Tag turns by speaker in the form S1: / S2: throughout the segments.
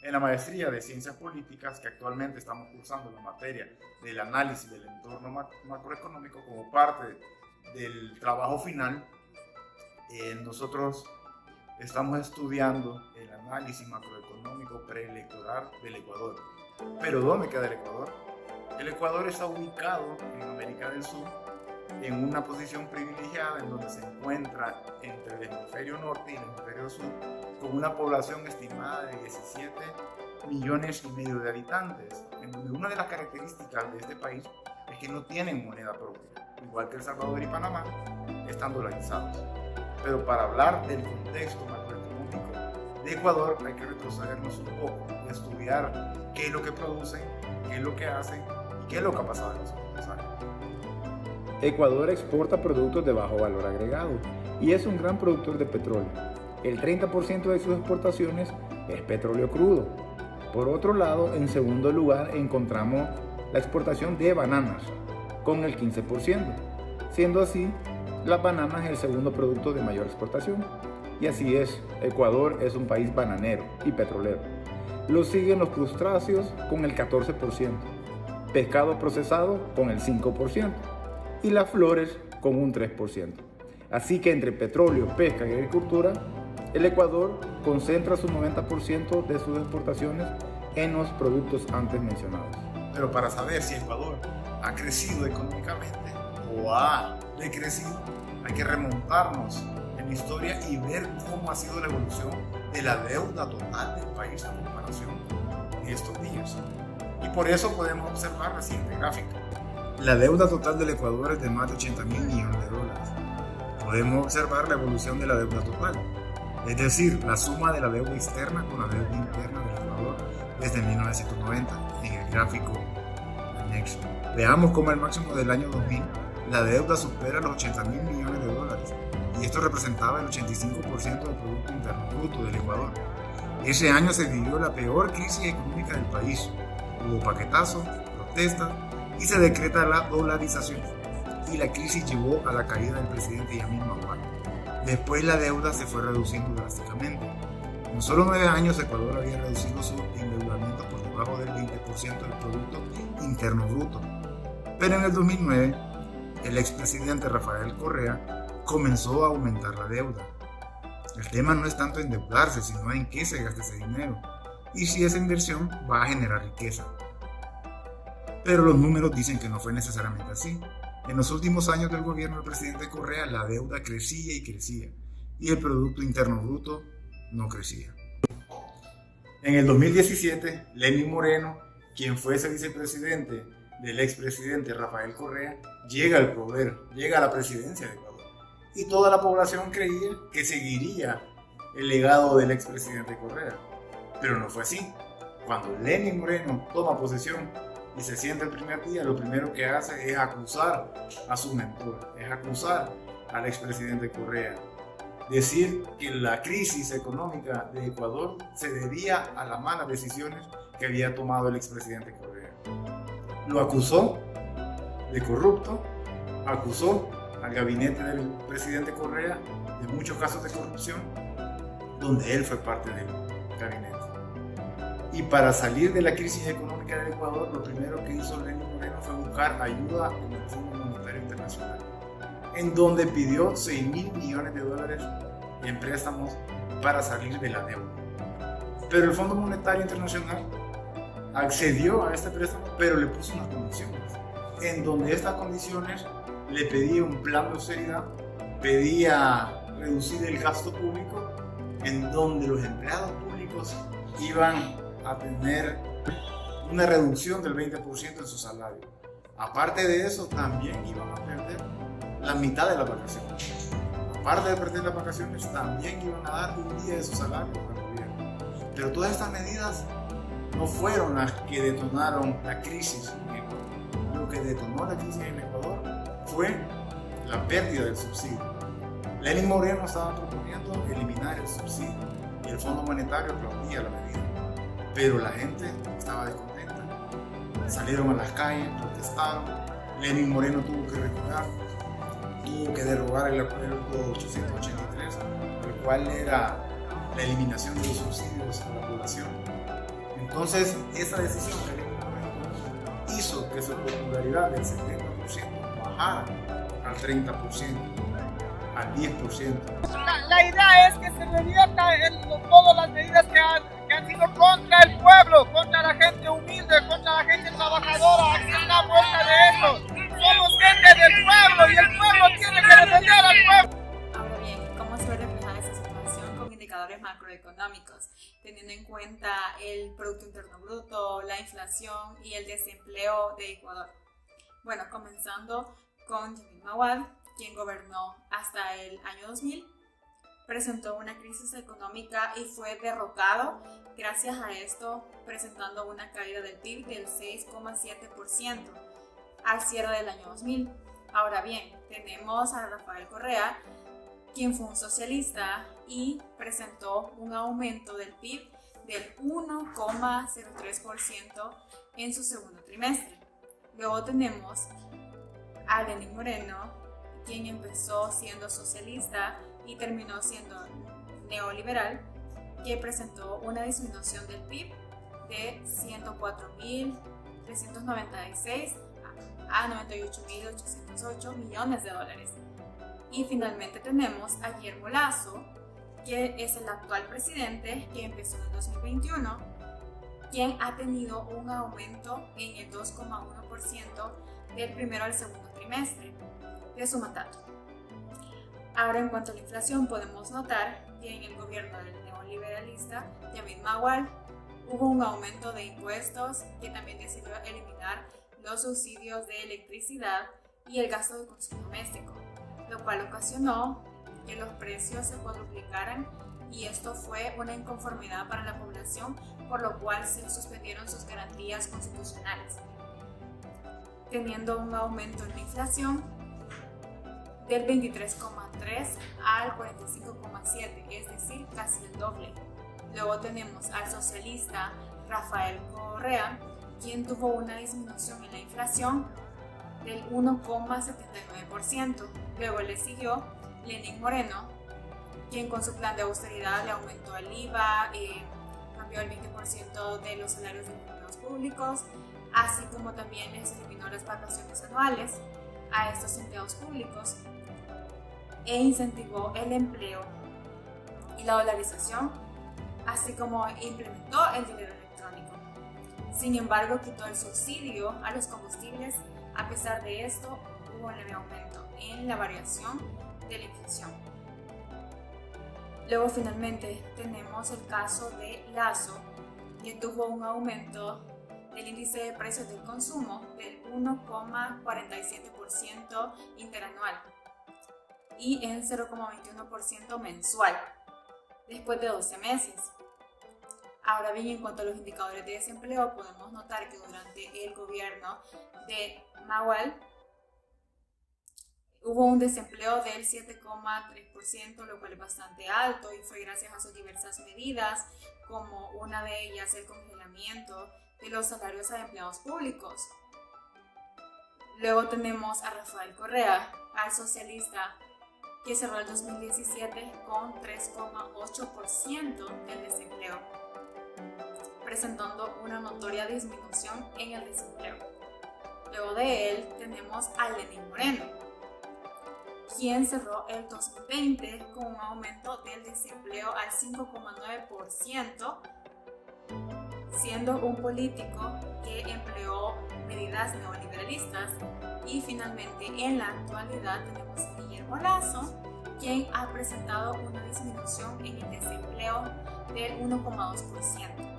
S1: En la maestría de Ciencias Políticas, que actualmente estamos cursando la materia del análisis del entorno macroeconómico como parte del trabajo final, nosotros estamos estudiando el análisis macroeconómico preelectoral del Ecuador. ¿Pero dónde queda el Ecuador? El Ecuador está ubicado en América del Sur, en una posición privilegiada en donde se encuentra entre el hemisferio norte y el hemisferio sur, con una población estimada de 17,5 millones de habitantes, en donde una de las características de este país es que no tienen moneda propia, igual que El Salvador y Panamá, están dolarizados. Pero para hablar del contexto macroeconómico de Ecuador hay que retrocedernos un poco y estudiar qué es lo que producen, qué es lo que hacen y qué es lo que ha pasado en los últimos años.
S2: Ecuador exporta productos de bajo valor agregado y es un gran productor de petróleo. El 30% de sus exportaciones es petróleo crudo. Por otro lado, en segundo lugar encontramos la exportación de bananas, con el 15%. Siendo así, las bananas es el segundo producto de mayor exportación. Y así es, Ecuador es un país bananero y petrolero. Lo siguen los crustáceos con el 14%, pescado procesado con el 5%. Y las flores con un 3%. Así que entre petróleo, pesca y agricultura, el Ecuador concentra su 90% de sus exportaciones en los productos antes mencionados.
S1: Pero para saber si Ecuador ha crecido económicamente o ha decrecido, hay que remontarnos en la historia y ver cómo ha sido la evolución de la deuda total del país en comparación con estos días. Y por eso podemos observar la siguiente gráfica. La deuda total del Ecuador es de más de 80,000 millones de dólares. Podemos observar la evolución de la deuda total, es decir, la suma de la deuda externa con la deuda interna del Ecuador desde 1990 en el gráfico anexo. Veamos cómo al máximo del año 2000 la deuda supera los 80,000 millones de dólares y esto representaba el 85% del Producto Interno Bruto del Ecuador. Ese año se vivió la peor crisis económica del país. Hubo paquetazos, protestas y se decreta la dolarización y la crisis llevó a la caída del presidente Yamil Mahuad. Después la deuda se fue reduciendo drásticamente. En solo 9 años Ecuador había reducido su endeudamiento por debajo del 20% del Producto Interno Bruto. Pero en el 2009 el expresidente Rafael Correa comenzó a aumentar la deuda. El tema no es tanto endeudarse, sino en qué se gasta ese dinero y si esa inversión va a generar riqueza. Pero los números dicen que no fue necesariamente así. En los últimos años del gobierno del presidente Correa, la deuda crecía y crecía, y el Producto Interno Bruto no crecía. En el 2017, Lenín Moreno, quien fuese vicepresidente del expresidente Rafael Correa, llega al poder, llega a la presidencia de Ecuador. Y toda la población creía que seguiría el legado del expresidente Correa. Pero no fue así. Cuando Lenín Moreno toma posesión, y se siente el primer día, lo primero que hace es acusar a su mentor, es acusar al expresidente Correa. Decir que la crisis económica de Ecuador se debía a las malas decisiones que había tomado el expresidente Correa. Lo acusó de corrupto, acusó al gabinete del presidente Correa de muchos casos de corrupción, donde él fue parte del gabinete. Y para salir de la crisis económica del Ecuador, lo primero que hizo Lenín Moreno fue buscar ayuda con el Fondo Monetario Internacional, en donde pidió 6,000 millones de dólares en préstamos para salir de la deuda. Pero el Fondo Monetario Internacional accedió a este préstamo, pero le puso unas condiciones, en donde estas condiciones le pedía un plan de austeridad, pedía reducir el gasto público, en donde los empleados públicos iban a tener una reducción del 20% en su salario. Aparte de eso, también iban a perder la mitad de las vacaciones. Aparte de perder las vacaciones, también iban a dar un día de su salario al gobierno. Pero todas estas medidas no fueron las que detonaron la crisis en Ecuador. Lo que detonó la crisis en Ecuador fue la pérdida del subsidio. Lenín Moreno estaba proponiendo eliminar el subsidio y el Fondo Monetario aplaudía la medida. Pero la gente estaba descontenta. Salieron a las calles, protestaron. Lenín Moreno tuvo que recular, tuvo que derogar el acuerdo 883, el cual era la eliminación de los subsidios a la población. Entonces, esa decisión que Lenín Moreno hizo que su popularidad del 70% bajara al 30%, al 10%.
S3: La idea es que se revierta todas las medidas que han sido contra el pueblo, contra la gente humilde, contra la gente trabajadora. Aquí está muestra de eso. Somos gente del pueblo y el pueblo tiene que defender al pueblo.
S4: Ahora bien, ¿cómo se ve reflejada esa situación con indicadores macroeconómicos, teniendo en cuenta el Producto Interno Bruto, la inflación y el desempleo de Ecuador? Bueno, comenzando con Yamin Mawad, quien gobernó hasta el año 2000, presentó una crisis económica y fue derrocado gracias a esto, presentando una caída del PIB del 6,7% al cierre del año 2000. Ahora bien, tenemos a Rafael Correa, quien fue un socialista y presentó un aumento del PIB del 1,03% en su segundo trimestre. Luego tenemos a Lenín Moreno, quien empezó siendo socialista y terminó siendo neoliberal, que presentó una disminución del PIB de 104.396 a 98.808 millones de dólares. Y finalmente tenemos a Guillermo Lasso, que es el actual presidente, que empezó en el 2021, quien ha tenido un aumento en el 2,1% del primero al segundo trimestre de su mandato. Ahora, en cuanto a la inflación, podemos notar que en el gobierno del neoliberalista Yamin Mawad hubo un aumento de impuestos, que también decidió eliminar los subsidios de electricidad y el gasto de consumo doméstico, lo cual ocasionó que los precios se cuadruplicaran, y esto fue una inconformidad para la población, por lo cual se suspendieron sus garantías constitucionales, teniendo un aumento en la inflación del 23,3 al 45,7, es decir, casi el doble. Luego tenemos al socialista Rafael Correa, quien tuvo una disminución en la inflación del 1,79%. Luego le siguió Lenín Moreno, quien con su plan de austeridad le aumentó el IVA, cambió el 20% de los salarios de los empleados públicos, así como también les eliminó las vacaciones anuales a estos empleados públicos, e incentivó el empleo y la dolarización, así como implementó el dinero electrónico. Sin embargo, quitó el subsidio a los combustibles. A pesar de esto, hubo un leve aumento en la variación de la inflación. Luego, finalmente, tenemos el caso de Lasso, que tuvo un aumento del índice de precios del consumo del 1,47% interanual y en 0,21% mensual, después de 12 meses. Ahora bien, en cuanto a los indicadores de desempleo, podemos notar que durante el gobierno de Mawad hubo un desempleo del 7,3%, lo cual es bastante alto, y fue gracias a sus diversas medidas, como una de ellas el congelamiento de los salarios a empleados públicos. Luego tenemos a Rafael Correa, al socialista, que cerró el 2017 con 3,8% del desempleo, presentando una notoria disminución en el desempleo. Luego de él tenemos a Lenín Moreno, quien cerró el 2020 con un aumento del desempleo al 5,9%, siendo un político que empleó medidas neoliberalistas. Y finalmente, en la actualidad tenemos a Guillermo Lasso, quien ha presentado una disminución en el desempleo del 1,2%.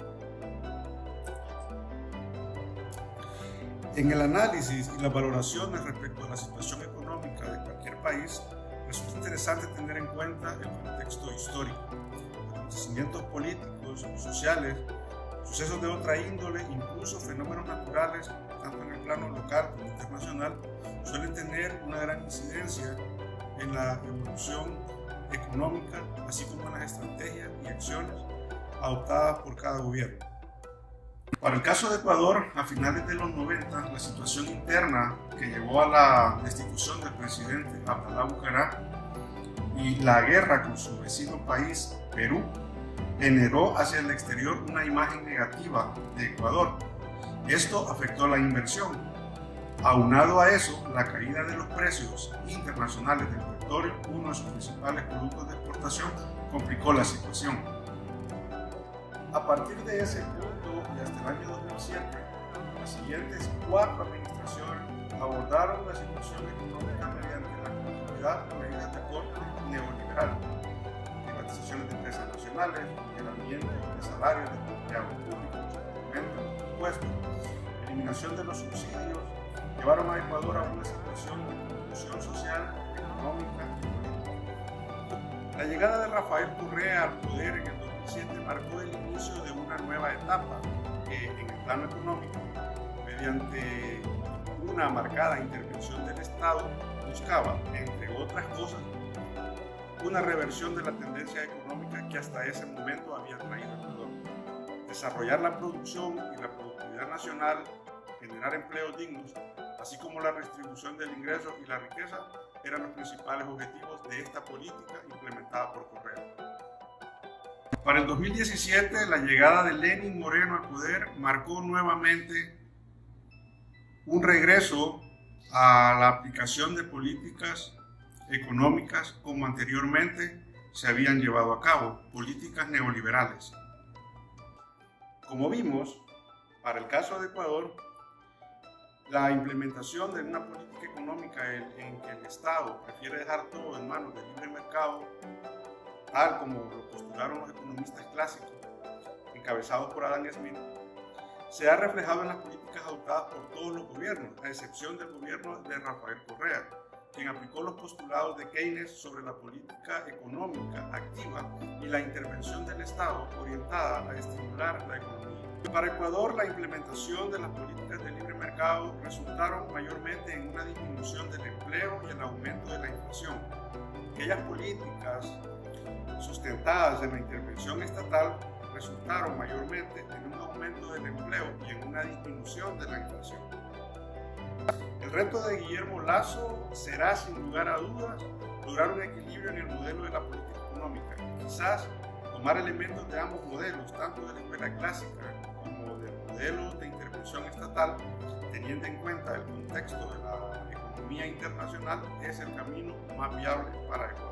S5: En el análisis y las valoraciones respecto a la situación económica de cualquier país, resulta interesante tener en cuenta el contexto histórico. Acontecimientos políticos, sociales, sucesos de otra índole, incluso fenómenos naturales, tanto en el plano local como internacional, suelen tener una gran incidencia en la evolución económica, así como en las estrategias y acciones adoptadas por cada gobierno. Para el caso de Ecuador, a finales de los 90, la situación interna que llevó a la destitución del presidente Abdalá Bucaram y la guerra con su vecino país, Perú, generó hacia el exterior una imagen negativa de Ecuador. Esto afectó la inversión. Aunado a eso, la caída de los precios internacionales del petróleo, uno de sus principales productos de exportación, complicó la situación. A partir de ese punto y hasta el año 2007, las siguientes 4 administraciones abordaron la situación económica mediante la continuidad de medidas de corte neoliberal, privatizaciones de empresas nacionales, congelamiento de salarios de empleados públicos, aumento de impuestos, eliminación de los subsidios, llevaron a Ecuador a una situación de convulsión social, económica y política. La llegada de Rafael Correa al poder en el 2007 marcó el inicio de una nueva etapa que, en el plano económico, mediante una marcada intervención del Estado, buscaba, entre otras cosas, una reversión de la tendencia económica que hasta ese momento había traído Ecuador. Desarrollar la producción y la productividad nacional, generar empleos dignos, así como la redistribución del ingreso y la riqueza, eran los principales objetivos de esta política implementada por Correa. Para el 2017, la llegada de Lenín Moreno al poder marcó nuevamente un regreso a la aplicación de políticas económicas como anteriormente se habían llevado a cabo, políticas neoliberales. Como vimos, para el caso de Ecuador, la implementación de una política económica en que el Estado prefiere dejar todo en manos del libre mercado, tal como lo postularon los economistas clásicos, encabezados por Adam Smith, se ha reflejado en las políticas adoptadas por todos los gobiernos, a excepción del gobierno de Rafael Correa, quien aplicó los postulados de Keynes sobre la política económica activa y la intervención del Estado orientada a estimular la economía. Para Ecuador, la implementación de las políticas de libre mercado resultaron mayormente en una disminución del empleo y el aumento de la inflación. Aquellas políticas sustentadas en la intervención estatal resultaron mayormente en un aumento del empleo y en una disminución de la inflación. El reto de Guillermo Lasso será, sin lugar a dudas, lograr un equilibrio en el modelo de la política económica. Quizás tomar elementos de ambos modelos, tanto de la escuela clásica como del modelo de intervención estatal, teniendo en cuenta el contexto de la economía internacional, es el camino más viable para Ecuador.